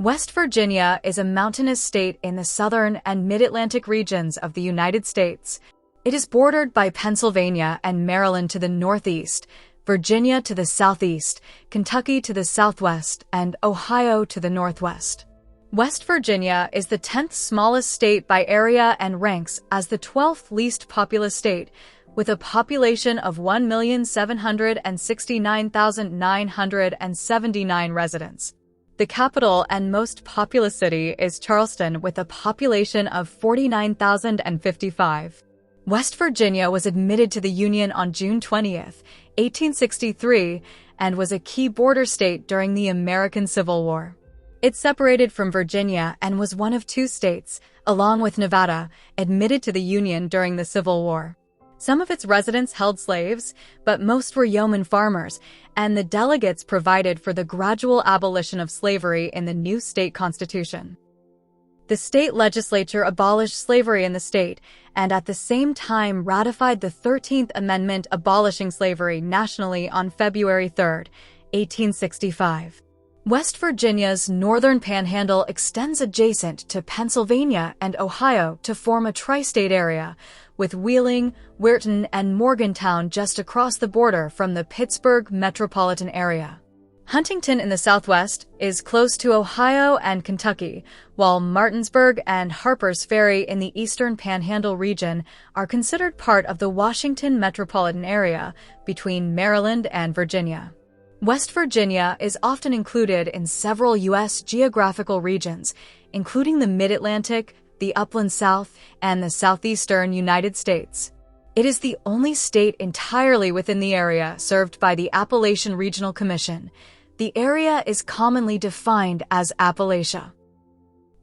West Virginia is a mountainous state in the southern and mid-Atlantic regions of the United States. It is bordered by Pennsylvania and Maryland to the northeast, Virginia to the southeast, Kentucky to the southwest, and Ohio to the northwest. West Virginia is the 10th smallest state by area and ranks as the 12th least populous state, with a population of 1,769,979 residents. The capital and most populous city is Charleston, with a population of 49,055. West Virginia was admitted to the Union on June 20, 1863, and was a key border state during the American Civil War. It separated from Virginia and was one of two states, along with Nevada, admitted to the Union during the Civil War. Some of its residents held slaves, but most were yeoman farmers, and the delegates provided for the gradual abolition of slavery in the new state constitution. The state legislature abolished slavery in the state, and at the same time ratified the 13th Amendment abolishing slavery nationally on February 3, 1865. West Virginia's northern panhandle extends adjacent to Pennsylvania and Ohio to form a tri-state area, with Wheeling, Weirton, and Morgantown just across the border from the Pittsburgh metropolitan area. Huntington in the southwest is close to Ohio and Kentucky, while Martinsburg and Harpers Ferry in the eastern panhandle region are considered part of the Washington metropolitan area between Maryland and Virginia. West Virginia is often included in several U.S. geographical regions, including the Mid-Atlantic, the Upland South, and the southeastern United States. It is the only state entirely within the area served by the Appalachian Regional Commission. The area is commonly defined as Appalachia.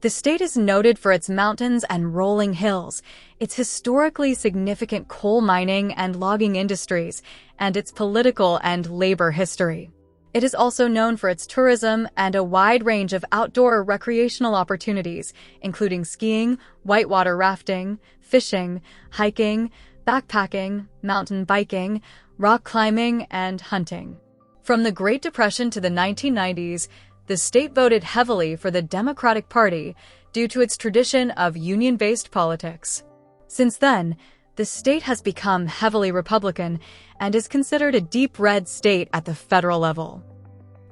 The state is noted for its mountains and rolling hills, its historically significant coal mining and logging industries, and its political and labor history. It is also known for its tourism and a wide range of outdoor recreational opportunities, including skiing, whitewater rafting, fishing, hiking, backpacking, mountain biking, rock climbing, and hunting. From the Great Depression to the 1990s, the state voted heavily for the Democratic Party due to its tradition of union-based politics. Since then, the state has become heavily Republican and is considered a deep red state at the federal level.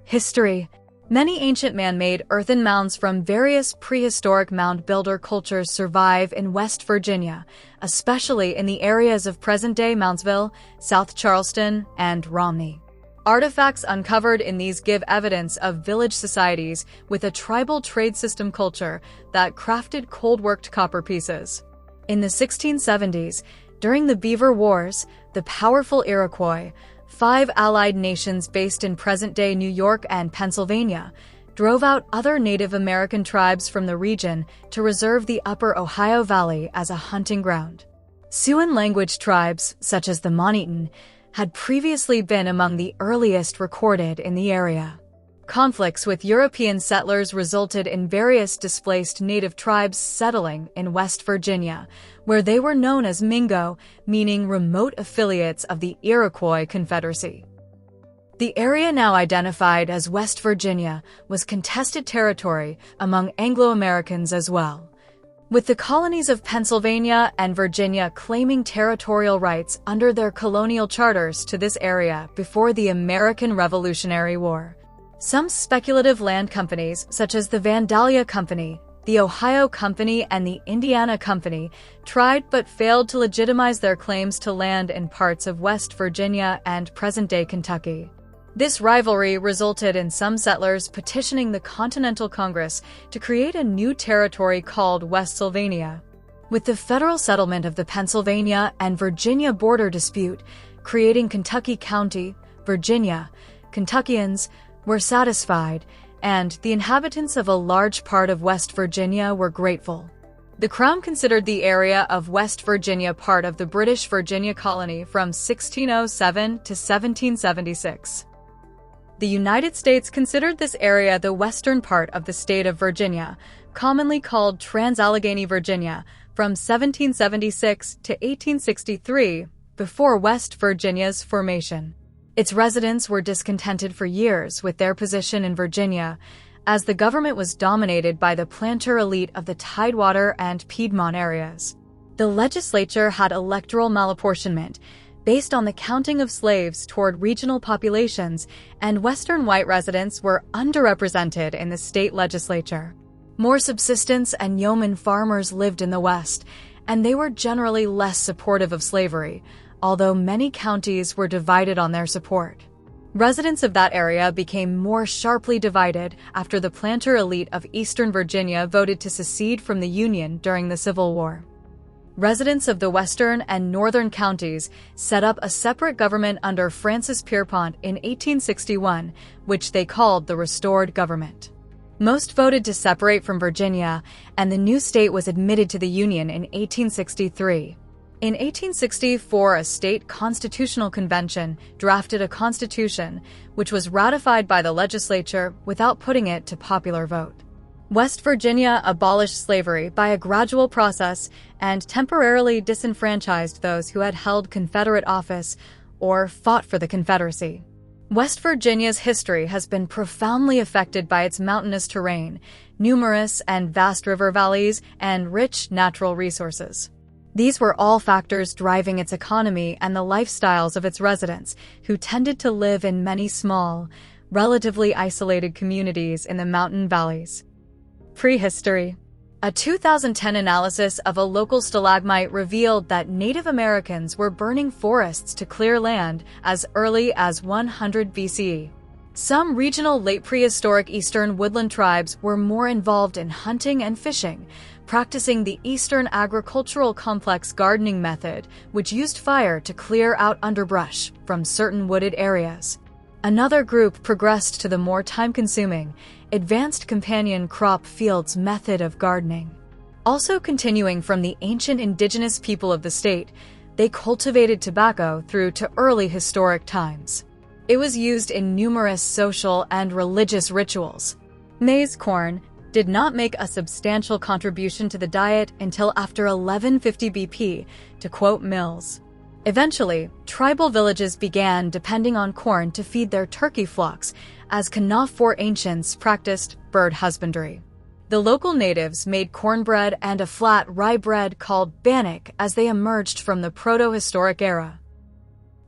History. Many ancient man-made earthen mounds from various prehistoric mound builder cultures survive in West Virginia, especially in the areas of present-day Moundsville, South Charleston, and Romney. Artifacts uncovered in these give evidence of village societies with a tribal trade system culture that crafted cold-worked copper pieces. In the 1670s, during the Beaver Wars, the powerful Iroquois, 5 allied nations based in present-day New York and Pennsylvania, drove out other Native American tribes from the region to reserve the upper Ohio Valley as a hunting ground. Siouan language tribes, such as the Monetan, had previously been among the earliest recorded in the area. Conflicts with European settlers resulted in various displaced native tribes settling in West Virginia, where they were known as Mingo, meaning remote affiliates of the Iroquois Confederacy. The area now identified as West Virginia was contested territory among Anglo-Americans as well, with the colonies of Pennsylvania and Virginia claiming territorial rights under their colonial charters to this area before the American Revolutionary War. Some speculative land companies, such as the Vandalia Company, the Ohio Company, and the Indiana Company, tried but failed to legitimize their claims to land in parts of West Virginia and present-day Kentucky. This rivalry resulted in some settlers petitioning the Continental Congress to create a new territory called West Sylvania. With the federal settlement of the Pennsylvania and Virginia border dispute, creating Kentucky County, Virginia, Kentuckians were satisfied, and the inhabitants of a large part of West Virginia were grateful. The Crown considered the area of West Virginia part of the British Virginia colony from 1607 to 1776. The United States considered this area the western part of the state of Virginia, commonly called Trans-Allegheny Virginia, from 1776 to 1863, before West Virginia's formation. Its residents were discontented for years with their position in Virginia, as the government was dominated by the planter elite of the Tidewater and Piedmont areas. The legislature had electoral malapportionment based on the counting of slaves toward regional populations, and Western white residents were underrepresented in the state legislature. More subsistence and yeoman farmers lived in the West, and they were generally less supportive of slavery, although many counties were divided on their support. Residents of that area became more sharply divided after the planter elite of Eastern Virginia voted to secede from the Union during the Civil War. Residents of the western and northern counties set up a separate government under Francis Pierpont in 1861, which they called the Restored Government. Most voted to separate from Virginia, and the new state was admitted to the Union in 1863. In 1864, a state constitutional convention drafted a constitution, which was ratified by the legislature without putting it to popular vote. West Virginia abolished slavery by a gradual process and temporarily disenfranchised those who had held Confederate office or fought for the Confederacy. West Virginia's history has been profoundly affected by its mountainous terrain, numerous and vast river valleys, and rich natural resources. These were all factors driving its economy and the lifestyles of its residents, who tended to live in many small, relatively isolated communities in the mountain valleys. Prehistory. A 2010 analysis of a local stalagmite revealed that Native Americans were burning forests to clear land as early as 100 BCE. Some regional late prehistoric eastern woodland tribes were more involved in hunting and fishing, practicing the Eastern agricultural complex gardening method, which used fire to clear out underbrush from certain wooded areas. Another group progressed to the more time-consuming, advanced companion crop fields method of gardening. Also continuing from the ancient indigenous people of the state, they cultivated tobacco through to early historic times. It was used in numerous social and religious rituals. Maize corn did not make a substantial contribution to the diet until after 1150 BP, to quote Mills. Eventually, tribal villages began depending on corn to feed their turkey flocks, as Kanawha Fort ancients practiced bird husbandry. The local natives made cornbread and a flat rye bread called bannock as they emerged from the proto-historic era.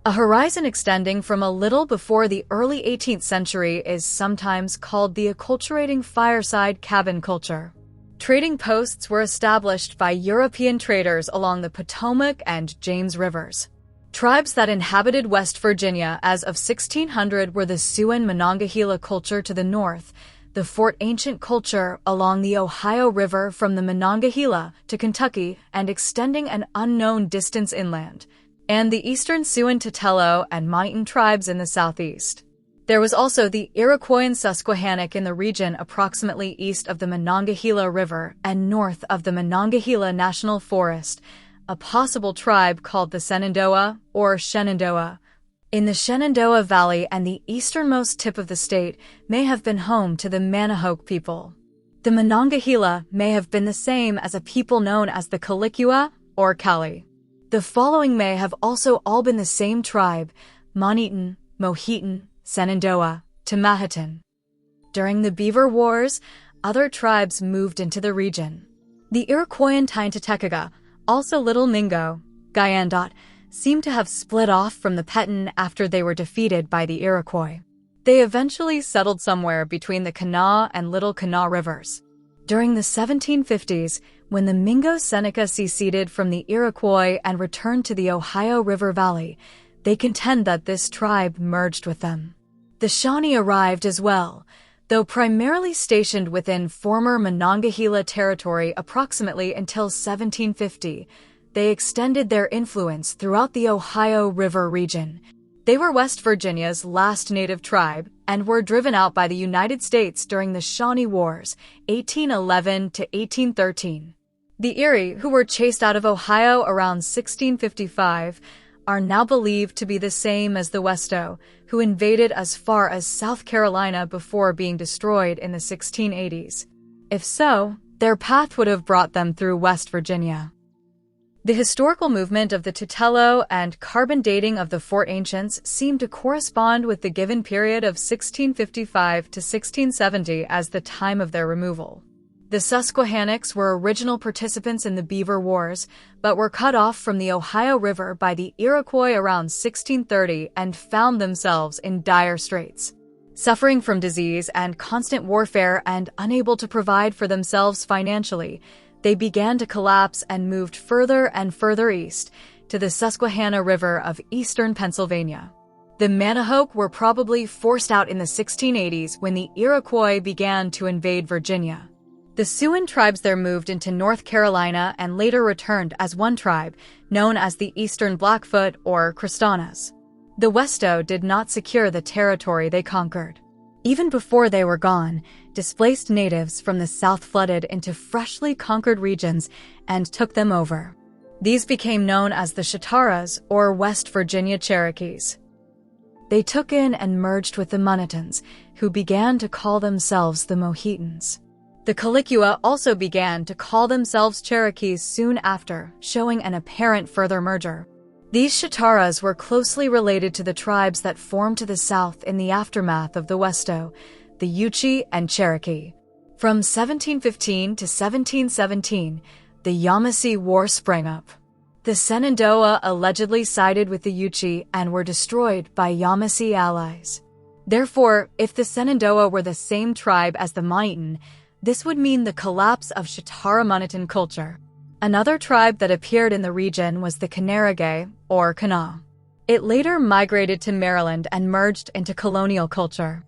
A horizon extending from a little before the early 18th century is sometimes called the acculturating fireside cabin culture. Trading posts were established by European traders along the Potomac and James Rivers. Tribes that inhabited West Virginia as of 1600 were the Siouan-Monongahela culture to the north, the Fort Ancient culture along the Ohio River from the Monongahela to Kentucky and extending an unknown distance inland, and the Eastern Siouan-Tutelo and Mountain tribes in the southeast. There was also the Iroquois and Susquehannock in the region approximately east of the Monongahela River and north of the Monongahela National Forest, a possible tribe called the Shenandoah or Shenandoah. In the Shenandoah Valley and the easternmost tip of the state may have been home to the Manahoac people. The Monongahela may have been the same as a people known as the Calicua or Cali. The following may have also all been the same tribe: Monetan, Mohican, Shenandoah, to Mahitan. During the Beaver Wars, other tribes moved into the region. The Iroquois and Taintatekaga, also Little Mingo, Guyandot, seem to have split off from the Petun after they were defeated by the Iroquois. They eventually settled somewhere between the Kanawha and Little Kanawha rivers. During the 1750s, when the Mingo Seneca seceded from the Iroquois and returned to the Ohio River Valley, they contend that this tribe merged with them. The Shawnee arrived as well, though primarily stationed within former Monongahela territory approximately until 1750. They extended their influence throughout the Ohio River region. They were West Virginia's last native tribe and were driven out by the United States during the Shawnee Wars, 1811 to 1813. The Erie, who were chased out of Ohio around 1655, are now believed to be the same as the Westo, who invaded as far as South Carolina before being destroyed in the 1680s. If so, their path would have brought them through West Virginia. The historical movement of the Tutelo and carbon dating of the Fort Ancients seem to correspond with the given period of 1655 to 1670 as the time of their removal. The Susquehannocks were original participants in the Beaver Wars, but were cut off from the Ohio River by the Iroquois around 1630 and found themselves in dire straits. Suffering from disease and constant warfare and unable to provide for themselves financially, they began to collapse and moved further and further east to the Susquehanna River of eastern Pennsylvania. The Manahoac were probably forced out in the 1680s when the Iroquois began to invade Virginia. The Siouan tribes there moved into North Carolina and later returned as one tribe, known as the Eastern Blackfoot or Kristanas. The Westo did not secure the territory they conquered. Even before they were gone, displaced natives from the south flooded into freshly conquered regions and took them over. These became known as the Chataras or West Virginia Cherokees. They took in and merged with the Monotons, who began to call themselves the Mohitans. The Calicua also began to call themselves Cherokees soon after, showing an apparent further merger. These Chataras were closely related to the tribes that formed to the south in the aftermath of the Westo, the Yuchi and Cherokee. From 1715 to 1717, the Yamasee War sprang up. The Shenandoah allegedly sided with the Yuchi and were destroyed by Yamasee allies. Therefore, if the Shenandoah were the same tribe as the Mohican, this would mean the collapse of Chataura-Monoton culture. Another tribe that appeared in the region was the Canarigay, or Kanawha. It later migrated to Maryland and merged into colonial culture.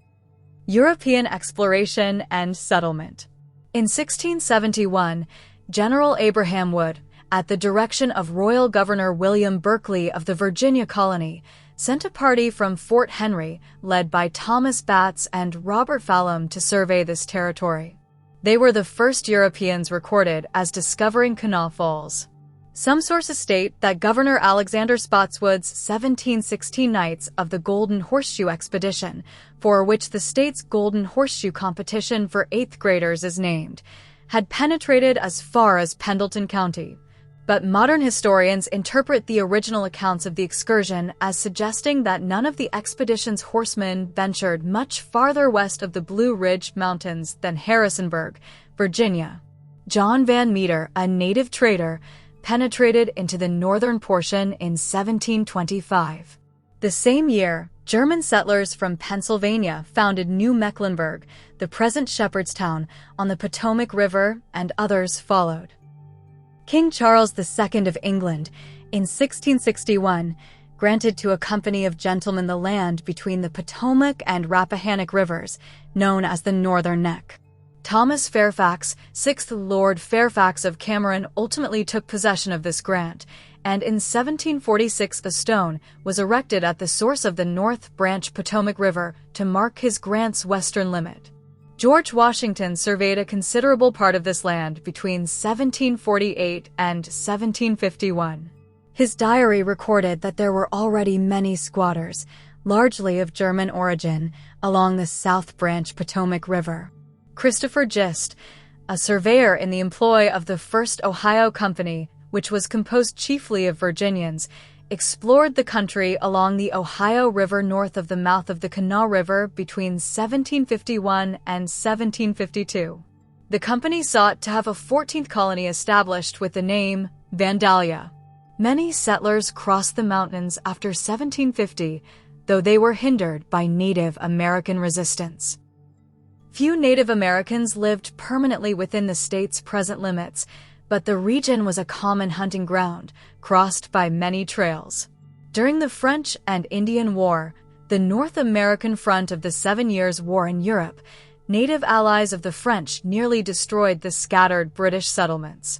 European exploration and settlement. In 1671, General Abraham Wood, at the direction of Royal Governor William Berkeley of the Virginia colony, sent a party from Fort Henry, led by Thomas Batts and Robert Fallam, to survey this territory. They were the first Europeans recorded as discovering Kanawha Falls. Some sources state that Governor Alexander Spotswood's 1716 Knights of the Golden Horseshoe Expedition, for which the state's Golden Horseshoe competition for 8th graders is named, had penetrated as far as Pendleton County. But modern historians interpret the original accounts of the excursion as suggesting that none of the expedition's horsemen ventured much farther west of the Blue Ridge Mountains than Harrisonburg, Virginia. John Van Meter, a native trader, penetrated into the northern portion in 1725. The same year, German settlers from Pennsylvania founded New Mecklenburg, the present Shepherdstown, on the Potomac River, and others followed. King Charles II of England, in 1661, granted to a company of gentlemen the land between the Potomac and Rappahannock rivers, known as the Northern Neck. Thomas Fairfax, 6th Lord Fairfax of Cameron, ultimately took possession of this grant, and in 1746 a stone was erected at the source of the North Branch Potomac River to mark his grant's western limit. George Washington surveyed a considerable part of this land between 1748 and 1751. His diary recorded that there were already many squatters, largely of German origin, along the South Branch Potomac River. Christopher Gist, a surveyor in the employ of the First Ohio Company, which was composed chiefly of Virginians, explored the country along the Ohio River north of the mouth of the Kanawha River between 1751 and 1752. The company sought to have a 14th colony established with the name Vandalia. Many settlers crossed the mountains after 1750, though they were hindered by Native American resistance. Few Native Americans lived permanently within the state's present limits, but the region was a common hunting ground, crossed by many trails. During the French and Indian War, the North American front of the 7 Years' War in Europe, native allies of the French nearly destroyed the scattered British settlements.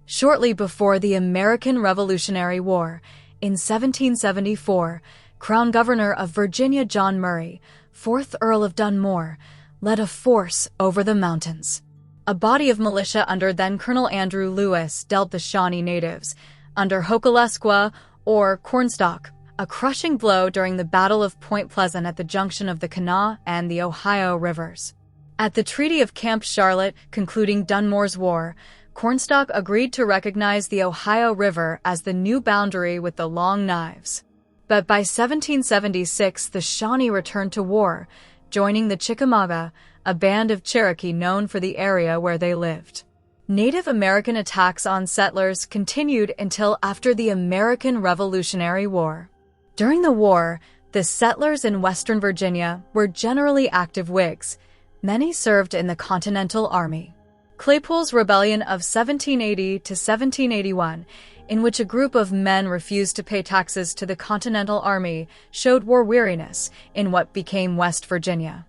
Shortly before the American Revolutionary War, in 1774, Crown Governor of Virginia John Murray, 4th Earl of Dunmore, led a force over the mountains. A body of militia under then-Colonel Andrew Lewis dealt the Shawnee natives, under Hocalesqua or Cornstalk, a crushing blow during the Battle of Point Pleasant at the junction of the Kanawha and the Ohio rivers. At the Treaty of Camp Charlotte, concluding Dunmore's War, Cornstalk agreed to recognize the Ohio River as the new boundary with the Long Knives. But by 1776, the Shawnee returned to war, joining the Chickamauga, a band of Cherokee known for the area where they lived. Native American attacks on settlers continued until after the American Revolutionary War. During the war, the settlers in Western Virginia were generally active Whigs. Many served in the Continental Army. Claypool's Rebellion of 1780 to 1781, in which a group of men refused to pay taxes to the Continental Army, showed war weariness in what became West Virginia.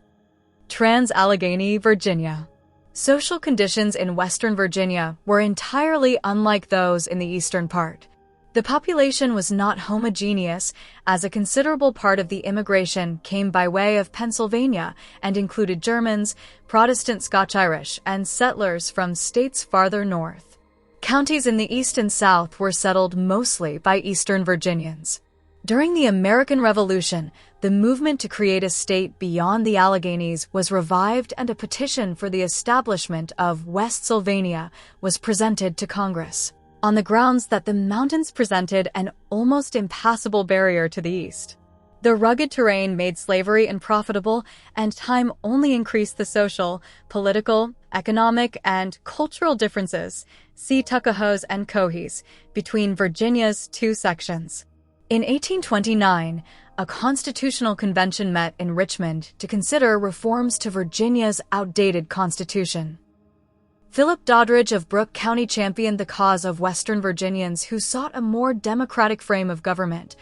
Trans-Allegheny, Virginia. Social conditions in Western Virginia were entirely unlike those in the eastern part. The population was not homogeneous, as a considerable part of the immigration came by way of Pennsylvania and included Germans, Protestant Scotch-Irish, and settlers from states farther north. Counties in the east and south were settled mostly by Eastern Virginians. During the American Revolution, the movement to create a state beyond the Alleghenies was revived, and a petition for the establishment of West Sylvania was presented to Congress, on the grounds that the mountains presented an almost impassable barrier to the east. The rugged terrain made slavery unprofitable, and time only increased the social, political, economic, and cultural differences, see Tuckahoes and Cohees, between Virginia's two sections. In 1829, a constitutional convention met in Richmond to consider reforms to Virginia's outdated constitution. Philip Doddridge of Brooke County championed the cause of Western Virginians who sought a more democratic frame of government,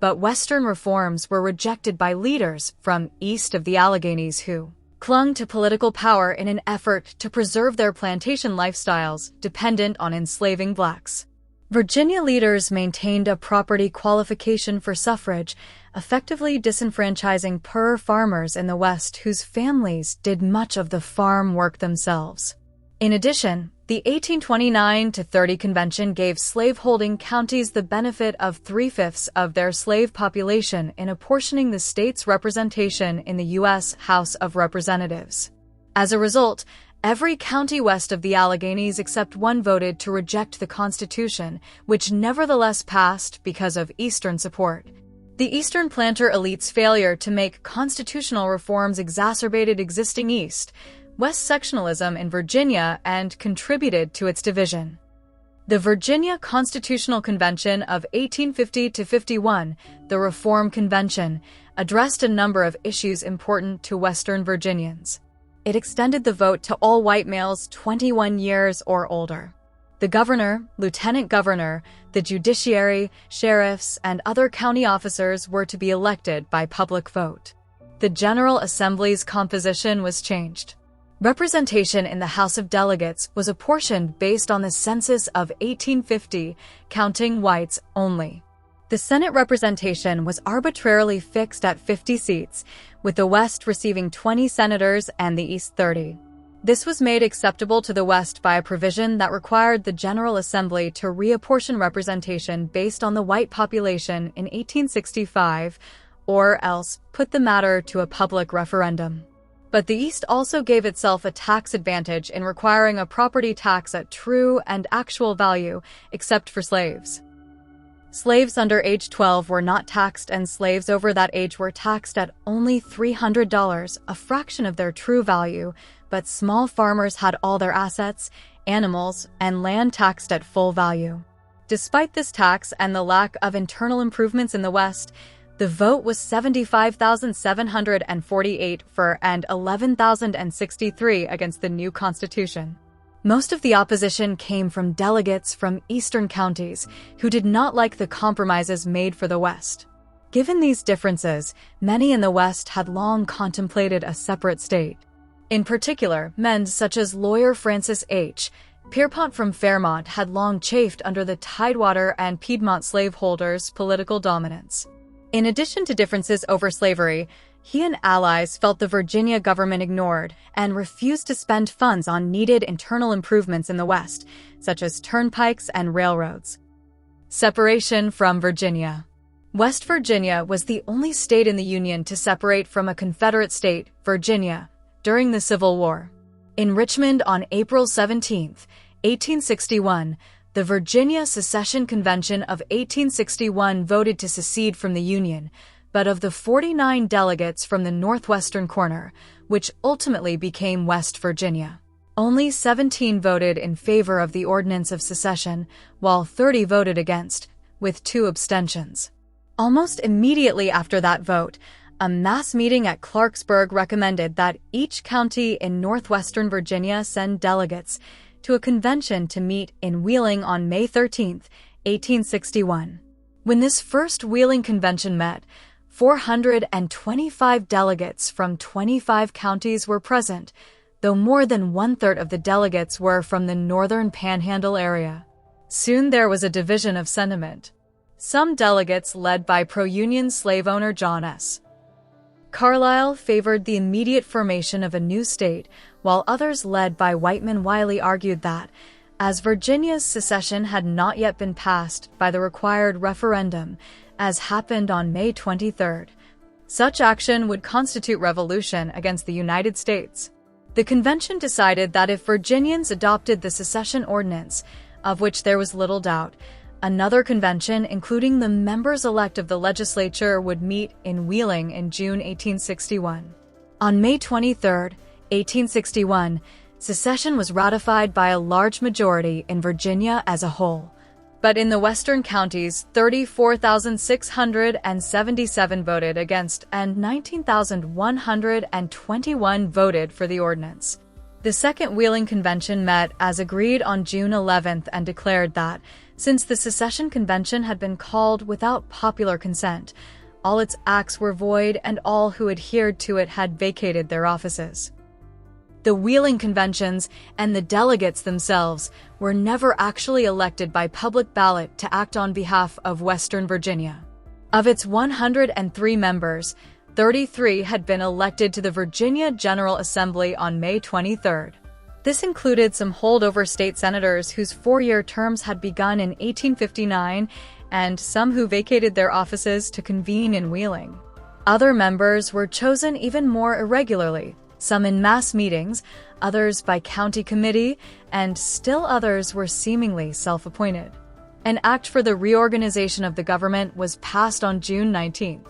but Western reforms were rejected by leaders from east of the Alleghenies who clung to political power in an effort to preserve their plantation lifestyles dependent on enslaving blacks. Virginia leaders maintained a property qualification for suffrage, effectively disenfranchising poorer farmers in the West whose families did much of the farm work themselves. In addition, the 1829-30 convention gave slaveholding counties the benefit of 3/5 of their slave population in apportioning the state's representation in the U.S. House of Representatives. As a result, every county west of the Alleghenies except one voted to reject the Constitution, which nevertheless passed because of Eastern support. The Eastern planter elite's failure to make constitutional reforms exacerbated existing East-West sectionalism in Virginia and contributed to its division. The Virginia Constitutional Convention of 1850-51, the Reform Convention, addressed a number of issues important to Western Virginians. It extended the vote to all white males 21 years or older. The governor, lieutenant governor, the judiciary, sheriffs, and other county officers were to be elected by public vote. The General Assembly's composition was changed. Representation in the House of Delegates was apportioned based on the census of 1850, counting whites only. The Senate representation was arbitrarily fixed at 50 seats, with the West receiving 20 senators and the East 30. This was made acceptable to the West by a provision that required the General Assembly to reapportion representation based on the white population in 1865, or else put the matter to a public referendum. But the East also gave itself a tax advantage in requiring a property tax at true and actual value, except for slaves. Slaves under age 12 were not taxed, and slaves over that age were taxed at only $300, a fraction of their true value, but small farmers had all their assets, animals, and land taxed at full value. Despite this tax and the lack of internal improvements in the West, the vote was 75,748 for and 11,063 against the new Constitution. Most of the opposition came from delegates from eastern counties who did not like the compromises made for the West. Given these differences, many in the West had long contemplated a separate state. In particular, men such as lawyer Francis H. Pierpont from Fairmont had long chafed under the Tidewater and Piedmont slaveholders' political dominance. In addition to differences over slavery, he and allies felt the Virginia government ignored and refused to spend funds on needed internal improvements in the West, such as turnpikes and railroads. Separation from Virginia. West Virginia was the only state in the Union to separate from a Confederate state, Virginia, during the Civil War. In Richmond on April 17, 1861, the Virginia Secession Convention of 1861 voted to secede from the Union, but of the 49 delegates from the northwestern corner, which ultimately became West Virginia, only 17 voted in favor of the Ordinance of Secession, while 30 voted against, with 2 abstentions. Almost immediately after that vote, a mass meeting at Clarksburg recommended that each county in northwestern Virginia send delegates to a convention to meet in Wheeling on May 13, 1861. When this first Wheeling convention met, 425 delegates from 25 counties were present, though more than one-third of the delegates were from the northern Panhandle area. Soon there was a division of sentiment. Some delegates, led by pro-union slave owner John S. Carlisle, favored the immediate formation of a new state, while others, led by Whiteman Wiley, argued that, as Virginia's secession had not yet been passed by the required referendum, as happened on May 23, such action would constitute revolution against the United States. The convention decided that if Virginians adopted the secession ordinance, of which there was little doubt, another convention, including the members-elect of the legislature, would meet in Wheeling in June 1861. On May 23, 1861, secession was ratified by a large majority in Virginia as a whole. But in the western counties, 34,677 voted against and 19,121 voted for the ordinance. The Second Wheeling Convention met as agreed on June 11 and declared that, since the secession convention had been called without popular consent, all its acts were void and all who adhered to it had vacated their offices. The Wheeling conventions and the delegates themselves were never actually elected by public ballot to act on behalf of Western Virginia. Of its 103 members, 33 had been elected to the Virginia General Assembly on May 23. This included some holdover state senators whose 4-year terms had begun in 1859 and some who vacated their offices to convene in Wheeling. Other members were chosen even more irregularly, some in mass meetings, others by county committee, and still others were seemingly self-appointed. An act for the reorganization of the government was passed on June 19.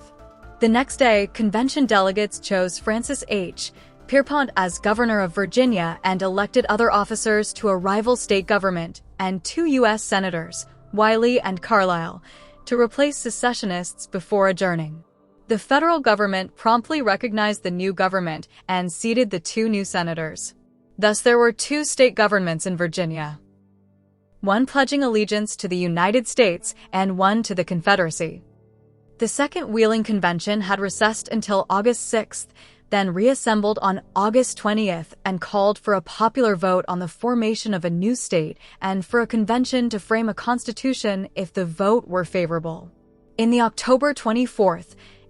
The next day, convention delegates chose Francis H. Pierpont as governor of Virginia and elected other officers to a rival state government and 2 U.S. senators, Wiley and Carlisle, to replace secessionists before adjourning. The federal government promptly recognized the new government and seated the 2 new senators. Thus there were 2 state governments in Virginia, one pledging allegiance to the United States and one to the Confederacy. The Second Wheeling Convention had recessed until August 6, then reassembled on August 20th and called for a popular vote on the formation of a new state and for a convention to frame a constitution if the vote were favorable. In the October 24,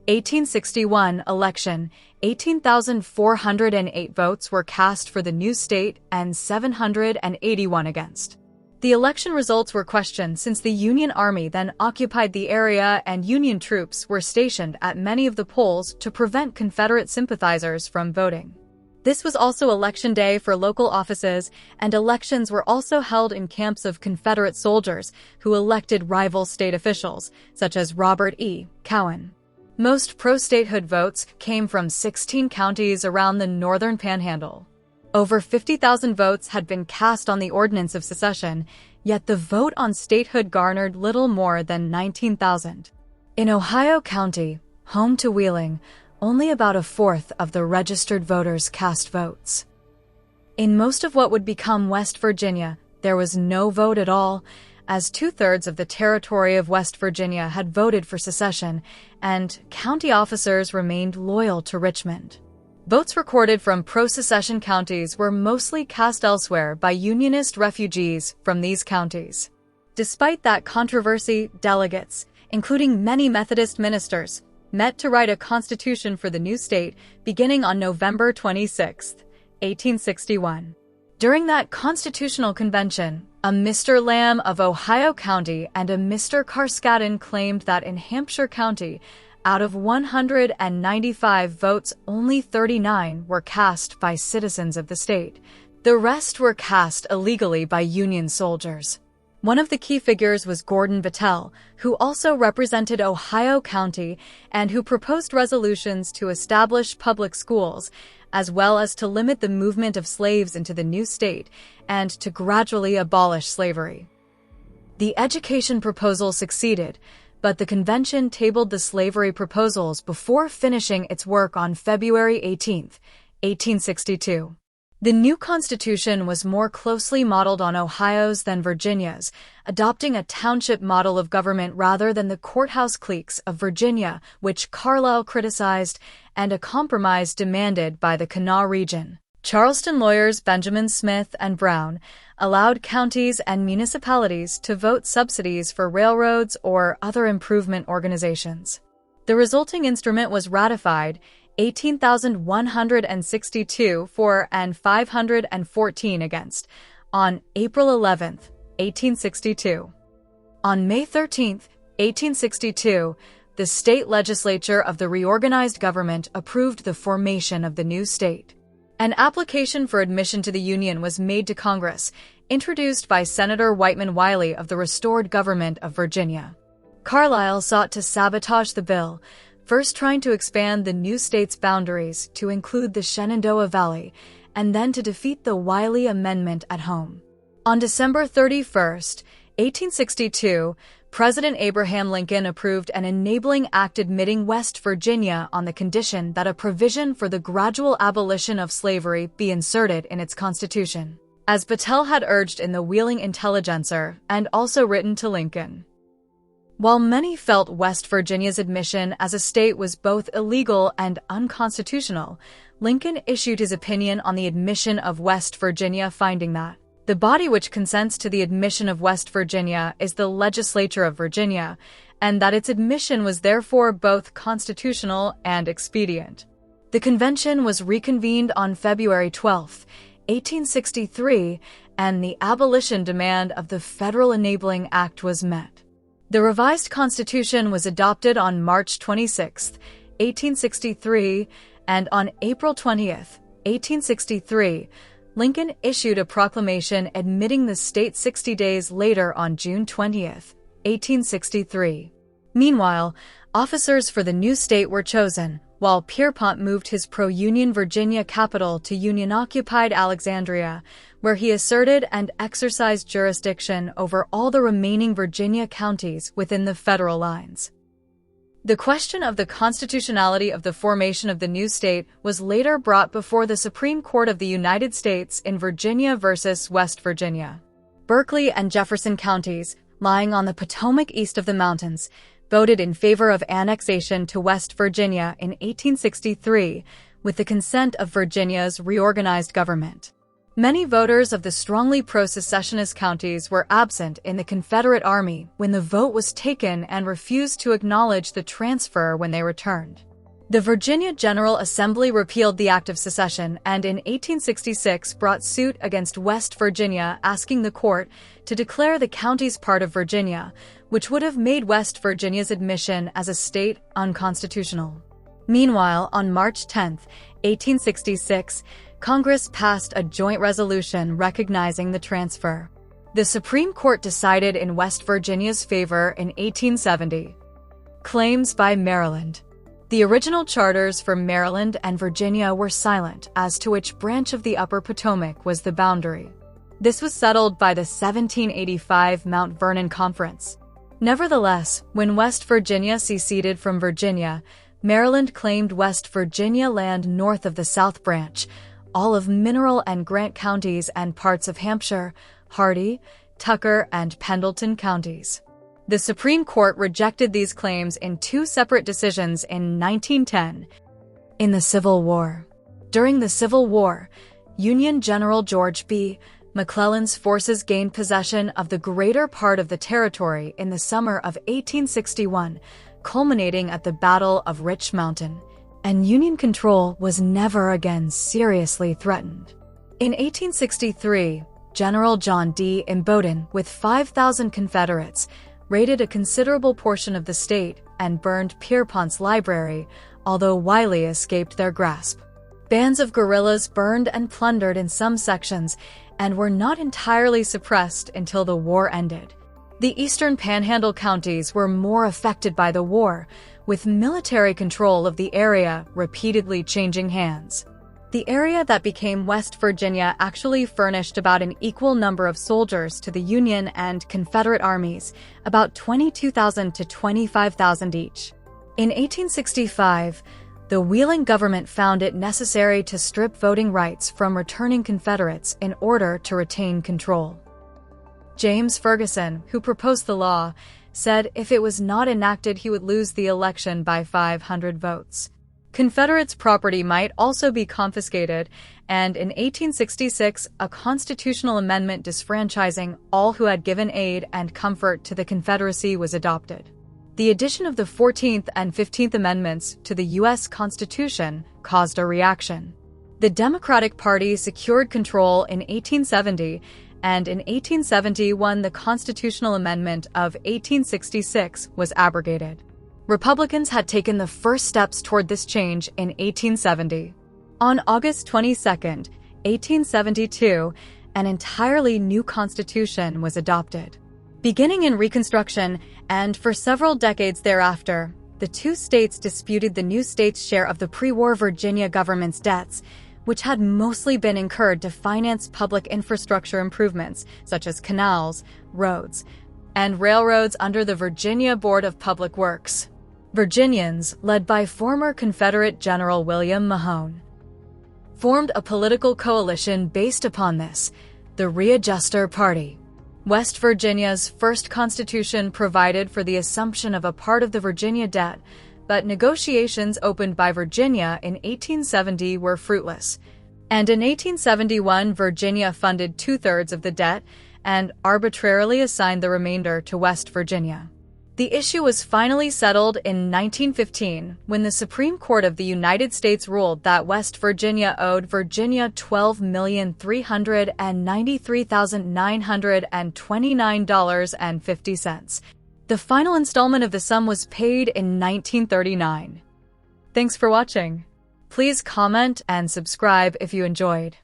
1861 election, 18,408 votes were cast for the new state and 781 against. The election results were questioned since the Union Army then occupied the area and Union troops were stationed at many of the polls to prevent Confederate sympathizers from voting. This was also election day for local offices, and elections were also held in camps of Confederate soldiers who elected rival state officials, such as Robert E. Cowan. Most pro-statehood votes came from 16 counties around the northern Panhandle. Over 50,000 votes had been cast on the Ordinance of Secession, yet the vote on statehood garnered little more than 19,000. In Ohio County, home to Wheeling, only about a fourth of the registered voters cast votes. In most of what would become West Virginia, there was no vote at all, as 2/3 of the territory of West Virginia had voted for secession, and county officers remained loyal to Richmond. Votes recorded from pro-secession counties were mostly cast elsewhere by Unionist refugees from these counties. Despite that controversy, delegates, including many Methodist ministers, met to write a constitution for the new state beginning on November 26, 1861. During that constitutional convention, a Mr. Lamb of Ohio County and a Mr. Carskadden claimed that in Hampshire County, out of 195 votes, only 39 were cast by citizens of the state. The rest were cast illegally by Union soldiers. One of the key figures was Gordon Battelle, who also represented Ohio County and who proposed resolutions to establish public schools, as well as to limit the movement of slaves into the new state and to gradually abolish slavery. The education proposal succeeded, but the convention tabled the slavery proposals before finishing its work on February 18, 1862. The new constitution was more closely modeled on Ohio's than Virginia's, adopting a township model of government rather than the courthouse cliques of Virginia, which Carlisle criticized, and a compromise demanded by the Kanawha region. Charleston lawyers Benjamin Smith and Brown allowed counties and municipalities to vote subsidies for railroads or other improvement organizations. The resulting instrument was ratified, 18,162 for and 514 against, on April 11, 1862. On May 13, 1862, the state legislature of the reorganized government approved the formation of the new state. An application for admission to the Union was made to Congress, introduced by Senator Whiteman Wiley of the restored government of Virginia. Carlisle sought to sabotage the bill, first trying to expand the new state's boundaries to include the Shenandoah Valley, and then to defeat the Wiley Amendment at home. On December 31, 1862, President Abraham Lincoln approved an enabling act admitting West Virginia on the condition that a provision for the gradual abolition of slavery be inserted in its constitution, as Battelle had urged in the Wheeling Intelligencer and also written to Lincoln. While many felt West Virginia's admission as a state was both illegal and unconstitutional, Lincoln issued his opinion on the admission of West Virginia, finding that the body which consents to the admission of West Virginia is the legislature of Virginia, and that its admission was therefore both constitutional and expedient. The convention was reconvened on February 12, 1863, and the abolition demand of the Federal Enabling Act was met. The revised Constitution was adopted on March 26, 1863, and on April 20, 1863, Lincoln issued a proclamation admitting the state 60 days later on June 20, 1863. Meanwhile, officers for the new state were chosen, while Pierpont moved his pro-Union Virginia capital to Union-occupied Alexandria, where he asserted and exercised jurisdiction over all the remaining Virginia counties within the federal lines. The question of the constitutionality of the formation of the new state was later brought before the Supreme Court of the United States in Virginia versus West Virginia. Berkeley and Jefferson counties, lying on the Potomac east of the mountains, voted in favor of annexation to West Virginia in 1863 with the consent of Virginia's reorganized government. Many voters of the strongly pro-secessionist counties were absent in the Confederate Army when the vote was taken and refused to acknowledge the transfer when they returned. The Virginia General Assembly repealed the Act of Secession and in 1866 brought suit against West Virginia, asking the court to declare the counties part of Virginia, which would have made West Virginia's admission as a state unconstitutional. Meanwhile, on March 10, 1866, Congress passed a joint resolution recognizing the transfer. The Supreme Court decided in West Virginia's favor in 1870. Claims by Maryland. The original charters for Maryland and Virginia were silent as to which branch of the Upper Potomac was the boundary. This was settled by the 1785 Mount Vernon Conference. Nevertheless, when West Virginia seceded from Virginia, Maryland claimed West Virginia land north of the South Branch, all of Mineral and Grant counties and parts of Hampshire, Hardy, Tucker, and Pendleton counties. The Supreme Court rejected these claims in two separate decisions in 1910. In the Civil War. During the Civil War, Union General George B. McClellan's forces gained possession of the greater part of the territory in the summer of 1861, culminating at the Battle of Rich Mountain, and Union control was never again seriously threatened. In 1863, General John D. Imboden, with 5,000 Confederates, raided a considerable portion of the state and burned Pierpont's library, although Wiley escaped their grasp. Bands of guerrillas burned and plundered in some sections and were not entirely suppressed until the war ended. The eastern panhandle counties were more affected by the war, with military control of the area repeatedly changing hands. The area that became West Virginia actually furnished about an equal number of soldiers to the Union and Confederate armies, about 22,000 to 25,000 each. In 1865, the Wheeling government found it necessary to strip voting rights from returning Confederates in order to retain control. James Ferguson, who proposed the law, said if it was not enacted he would lose the election by 500 votes. Confederates' property might also be confiscated, and in 1866, a constitutional amendment disfranchising all who had given aid and comfort to the Confederacy was adopted. The addition of the 14th and 15th Amendments to the U.S. Constitution caused a reaction. The Democratic Party secured control in 1870, and in 1871 the Constitutional Amendment of 1866 was abrogated. Republicans had taken the first steps toward this change in 1870. On August 22, 1872, an entirely new constitution was adopted. Beginning in Reconstruction and for several decades thereafter, the two states disputed the new state's share of the pre-war Virginia government's debts, which had mostly been incurred to finance public infrastructure improvements such as canals, roads, and railroads under the Virginia Board of Public Works. Virginians, led by former Confederate General William Mahone, formed a political coalition based upon this, the Readjuster Party. West Virginia's first constitution provided for the assumption of a part of the Virginia debt, but negotiations opened by Virginia in 1870 were fruitless. And in 1871, Virginia funded 2/3 of the debt and arbitrarily assigned the remainder to West Virginia. The issue was finally settled in 1915 when the Supreme Court of the United States ruled that West Virginia owed Virginia $12,393,929.50. The final installment of the sum was paid in 1939. Thanks for watching. Please comment and subscribe if you enjoyed.